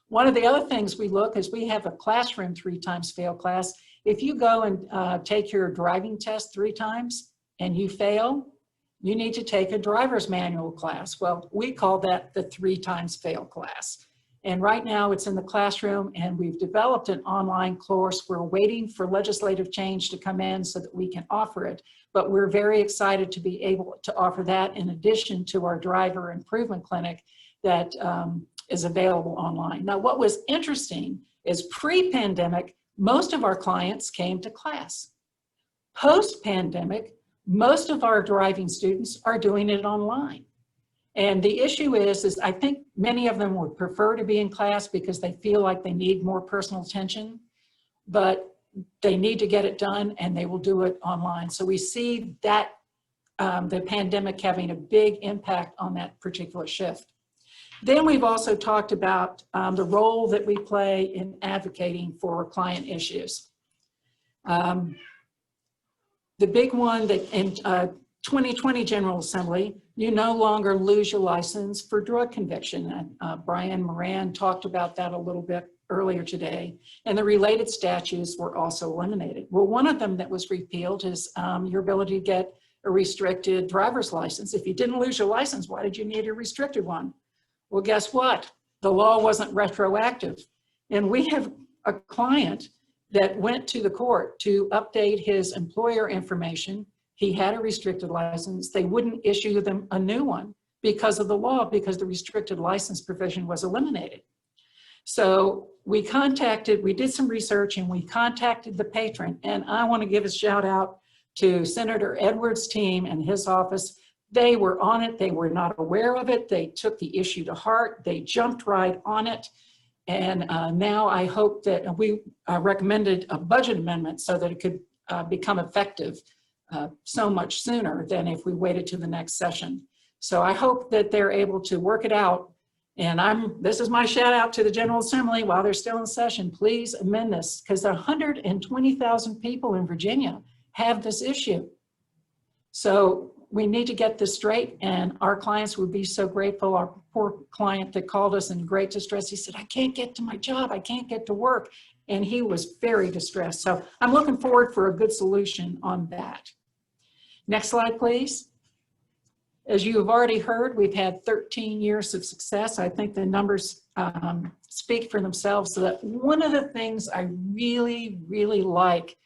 One of the other things we look is we have a classroom 3 times fail class. If you go and take your driving test 3 times and you fail, you need to take a driver's manual class. Well, we call that the 3 times fail class. And right now it's in the classroom, and we've developed an online course. We're waiting for legislative change to come in so that we can offer it. But we're very excited to be able to offer that in addition to our driver improvement clinic that is available online. Now, what was interesting is pre-pandemic, most of our clients came to class. Post-pandemic, most of our driving students are doing it online. And the issue is I think many of them would prefer to be in class because they feel like they need more personal attention, but they need to get it done and they will do it online. So we see that the pandemic having a big impact on that particular shift. Then we've also talked about the role that we play in advocating for client issues. The big one that in 2020 General Assembly, you no longer lose your license for drug conviction. Brian Moran talked about that a little bit earlier today, and the related statutes were also eliminated. Well, one of them that was repealed is your ability to get a restricted driver's license. If you didn't lose your license, why did you need a restricted one? Well, guess what? The law wasn't retroactive. And we have a client that went to the court to update his employer information. He had a restricted license. They wouldn't issue them a new one because of the law, because the restricted license provision was eliminated. So we did some research and we contacted the patron, and I want to give a shout out to Senator Edwards' team and his office. They were on it. They were not aware of it. They took the issue to heart. They jumped right on it. And now I hope that we recommended a budget amendment so that it could become effective so much sooner than if we waited to the next session. So I hope that they're able to work it out. And this is my shout out to the General Assembly while they're still in session. Please amend this, because 120,000 people in Virginia have this issue. So we need to get this straight, and our clients would be so grateful. Our poor client that called us in great distress, he said, I can't get to my job, I can't get to work. And he was very distressed. So I'm looking forward for a good solution on that. Next slide, please. As you have already heard, we've had 13 years of success. I think the numbers speak for themselves. So that one of the things I really, really like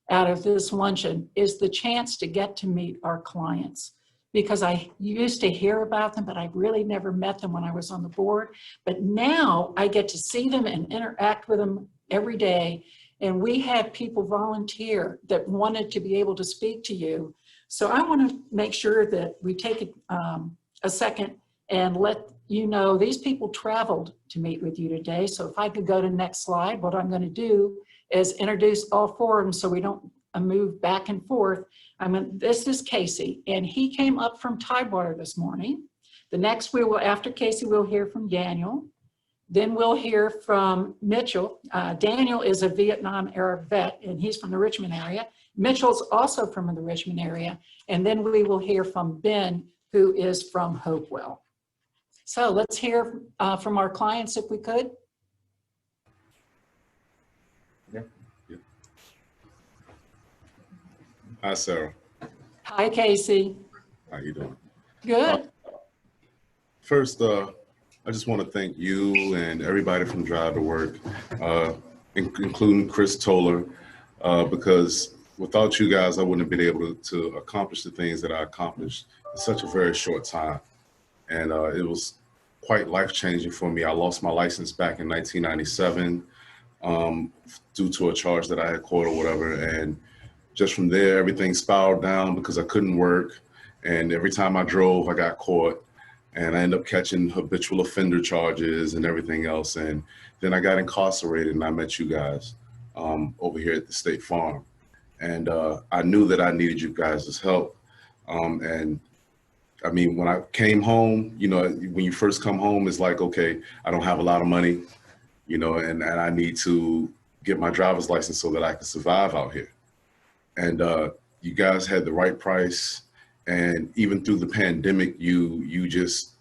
out of this luncheon is the chance to get to meet our clients, because I used to hear about them, but I really never met them when I was on the board. But now I get to see them and interact with them every day. And we had people volunteer that wanted to be able to speak to you. So I want to make sure that we take a second and let you know these people traveled to meet with you today. So if I could go to next slide, what I'm going to do is introduce all four of them so we don't move back and forth. This is Casey, and he came up from Tidewater this morning. The next after Casey, we'll hear from Daniel. Then we'll hear from Mitchell. Daniel is a Vietnam era vet, and he's from the Richmond area. Mitchell's also from the Richmond area. And then we will hear from Ben, who is from Hopewell. So let's hear from our clients if we could. Yeah. Hi, Sarah. Hi, Casey. How you doing? Good. First, I just want to thank you and everybody from Drive to Work, including Chris Toller, because without you guys, I wouldn't have been able to accomplish the things that I accomplished in such a very short time. And it was quite life-changing for me. I lost my license back in 1997 due to a charge that I had caught or whatever. And just from there, everything spiraled down because I couldn't work. And every time I drove, I got caught. And I ended up catching habitual offender charges and everything else. And then I got incarcerated, and I met you guys over here at the State Farm. And I knew that I needed you guys' help. And I mean, when I came home, you know, when you first come home, it's like, okay, I don't have a lot of money, you know, and I need to get my driver's license so that I can survive out here. And you guys had the right price. And even through the pandemic, you just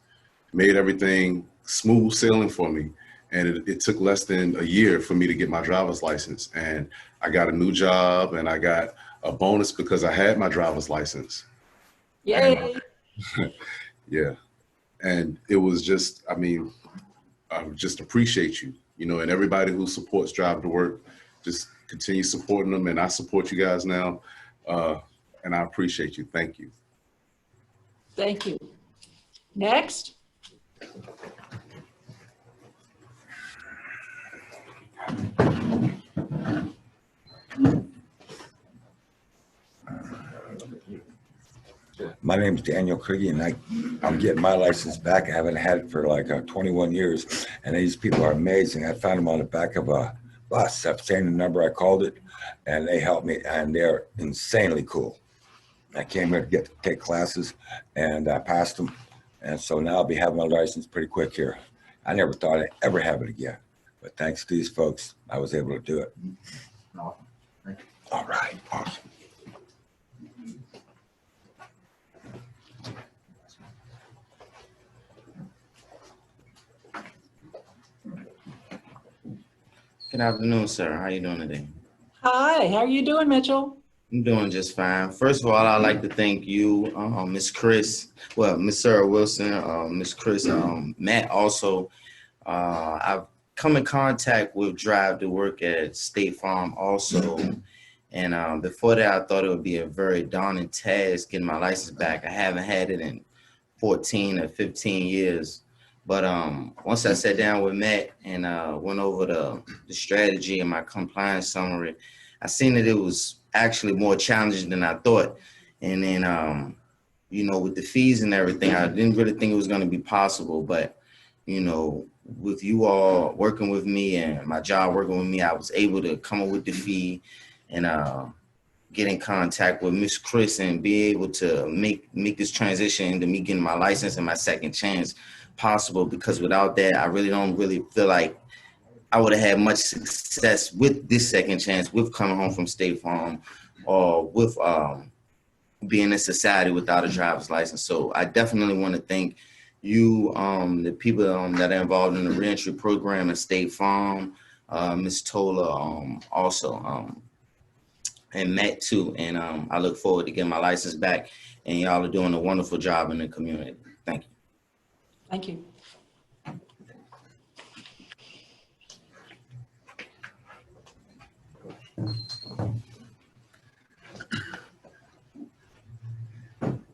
made everything smooth sailing for me. And it took less than a year for me to get my driver's license. And I got a new job, and I got a bonus because I had my driver's license. Yay. And, yeah. And it was just, I mean, I just appreciate you, you know, and everybody who supports Drive to Work, just continue supporting them. And I support you guys now. And I appreciate you. Thank you. Thank you. Next. My name is Daniel Krieger, and I'm getting my license back. I haven't had it for like 21 years, and these people are amazing. I found them on the back of a bus. I've seen the number, I called it, and they helped me, and they're insanely cool. I came here to take classes, and I passed them, and so now I'll be having my license pretty quick here. I never thought I'd ever have it again, but thanks to these folks, I was able to do it. Awesome. Thank you. All right, awesome. Good afternoon, sir. How you doing today? Hi, how are you doing, Mitchell? I'm doing just fine. First of all, I'd like to thank you, Miss Chris, well, Miss Sarah Wilson, Miss Chris, Matt also. I've come in contact with Drive to Work at State Farm also. And before that, I thought it would be a very daunting task getting my license back. I haven't had it in 14 or 15 years. But once I sat down with Matt and went over the strategy and my compliance summary, I seen that it was actually more challenging than I thought. And then, you know, with the fees and everything, I didn't really think it was going to be possible. But, you know, with you all working with me and my job working with me, I was able to come up with the fee and get in contact with Miss Chris and be able to make this transition into me getting my license and my second chance possible. Because without that, I don't really feel like I would have had much success with this second chance, with coming home from State Farm, or with being in society without a driver's license. So I definitely want to thank you, the people that are involved in the reentry program at State Farm, Ms. Tola, also, and Matt too. And I look forward to getting my license back. And y'all are doing a wonderful job in the community. Thank you. Thank you.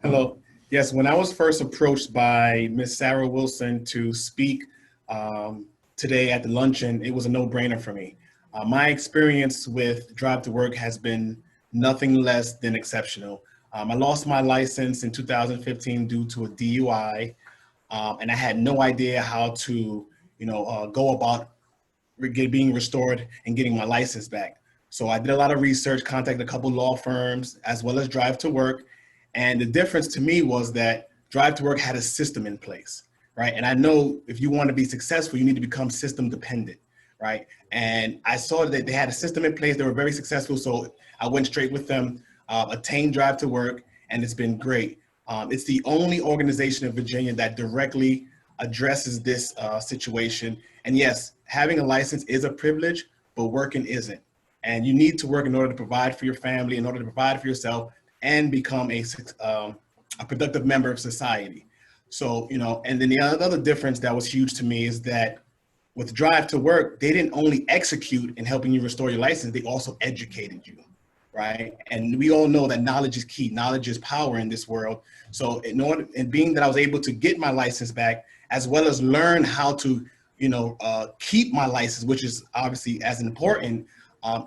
Hello. Yes, when I was first approached by Ms. Sarah Wilson to speak today at the luncheon, it was a no-brainer for me. My experience with Drive to Work has been nothing less than exceptional. I lost my license in 2015 due to a DUI, and I had no idea how to, go about being restored and getting my license back. So I did a lot of research, contacted a couple law firms, as well as Drive to Work. And the difference to me was that Drive to Work had a system in place, right? And I know if you want to be successful, you need to become system dependent, right? And I saw that they had a system in place. They were very successful. So I went straight with them, attained Drive to Work, and it's been great. It's the only organization in Virginia that directly addresses this situation. And yes, having a license is a privilege, but working isn't. And you need to work in order to provide for your family, in order to provide for yourself, and become a productive member of society. So, and then the other difference that was huge to me is that with Drive to Work, they didn't only execute in helping you restore your license, they also educated you, right? And we all know that knowledge is key. Knowledge is power in this world. So being that I was able to get my license back, as well as learn how to, keep my license, which is obviously as important,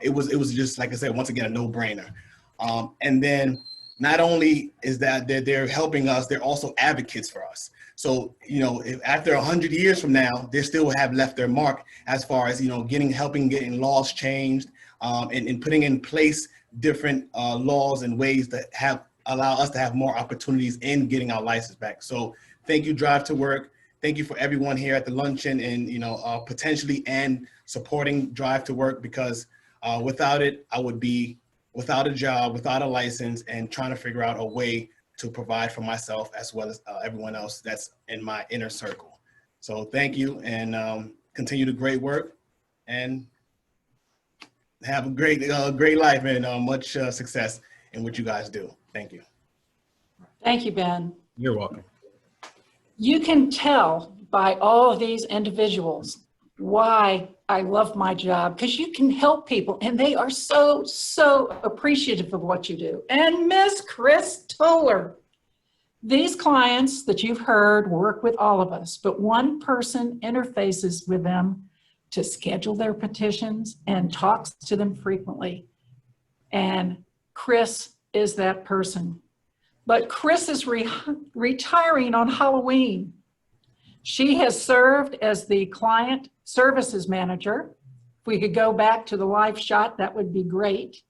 it was just, like I said, once again, a no-brainer. And then not only is that they're helping us, they're also advocates for us. So, if after 100 years from now, they still have left their mark as far as, helping getting laws changed, and putting in place different laws and ways that allow us to have more opportunities in getting our license back. So thank you, Drive to Work. Thank you for everyone here at the luncheon and, potentially and supporting Drive to Work, because without it, I would be without a job, without a license, and trying to figure out a way to provide for myself as well as everyone else that's in my inner circle. So thank you, and continue the great work, and have a great life, and much success in what you guys do. Thank you. Thank you, Ben. You're welcome. You can tell by all of these individuals why I love my job, because you can help people and they are so, so appreciative of what you do. And Miss Chris Toller, these clients that you've heard work with all of us, but one person interfaces with them to schedule their petitions and talks to them frequently. And Chris is that person. But Chris is retiring on Halloween. She has served as the client services manager. If we could go back to the live shot, that would be great.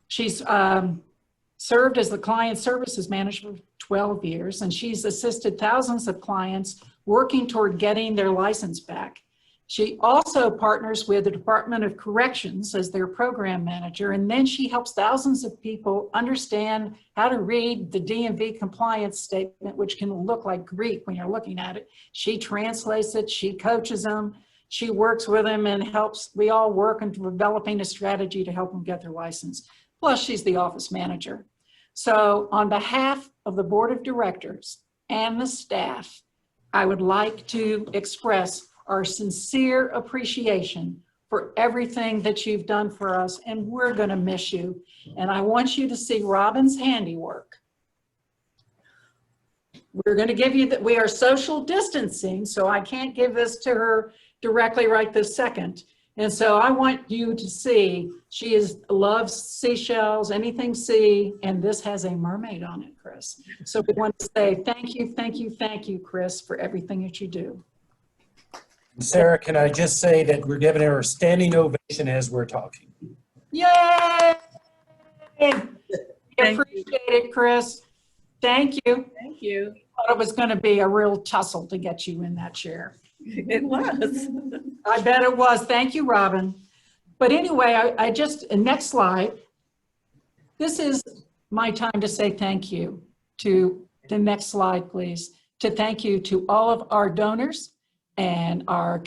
She's served as the client services manager for 12 years, and she's assisted thousands of clients working toward getting their license back. She also partners with the Department of Corrections as their program manager, and then she helps thousands of people understand how to read the DMV compliance statement, which can look like Greek when you're looking at it. She translates it, she coaches them, she works with them, and helps. We all work on developing a strategy to help them get their license. Plus, she's the office manager. So on behalf of the board of directors and the staff, I would like to express our sincere appreciation for everything that you've done for us, and we're going to miss you. And I want you to see Robin's handiwork. we're going to give you that. We are social distancing, so I can't give this to her directly right this second. And so I want you to see, loves seashells, anything sea, and this has a mermaid on it, Chris. So we want to say thank you, thank you, thank you, Chris, for everything that you do. Sarah, can I just say that we're giving her a standing ovation as we're talking. Yay! Appreciate it, Chris. Thank you. Thank you. Thought it was going to be a real tussle to get you in that chair. It was. I bet it was. Thank you, Robin. But anyway, next slide. This is my time to say thank you to the next slide, please. To thank you to all of our donors and our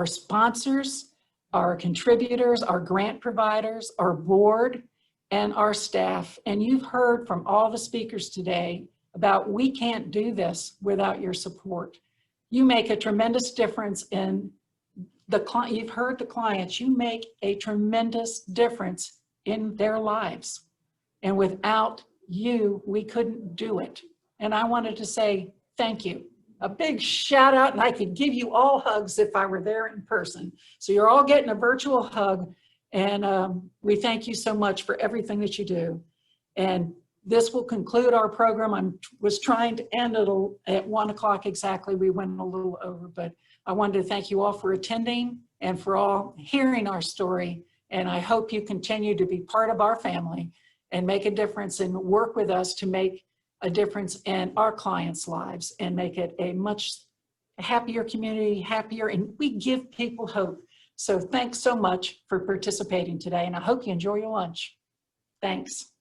sponsors, our contributors, our grant providers, our board, and our staff. And you've heard from all the speakers today about we can't do this without your support. You make a tremendous difference in the client. You've heard the clients. You make a tremendous difference in their lives. And without you, we couldn't do it. And I wanted to say thank you. A big shout out, and I could give you all hugs if I were there in person. So you're all getting a virtual hug. And we thank you so much for everything that you do. And this will conclude our program. I was trying to end it at 1 o'clock exactly. We went a little over, but I wanted to thank you all for attending and for all hearing our story. And I hope you continue to be part of our family and make a difference and work with us to make a difference in our clients' lives and make it a much happier community, happier, and we give people hope. So thanks so much for participating today, and I hope you enjoy your lunch. Thanks.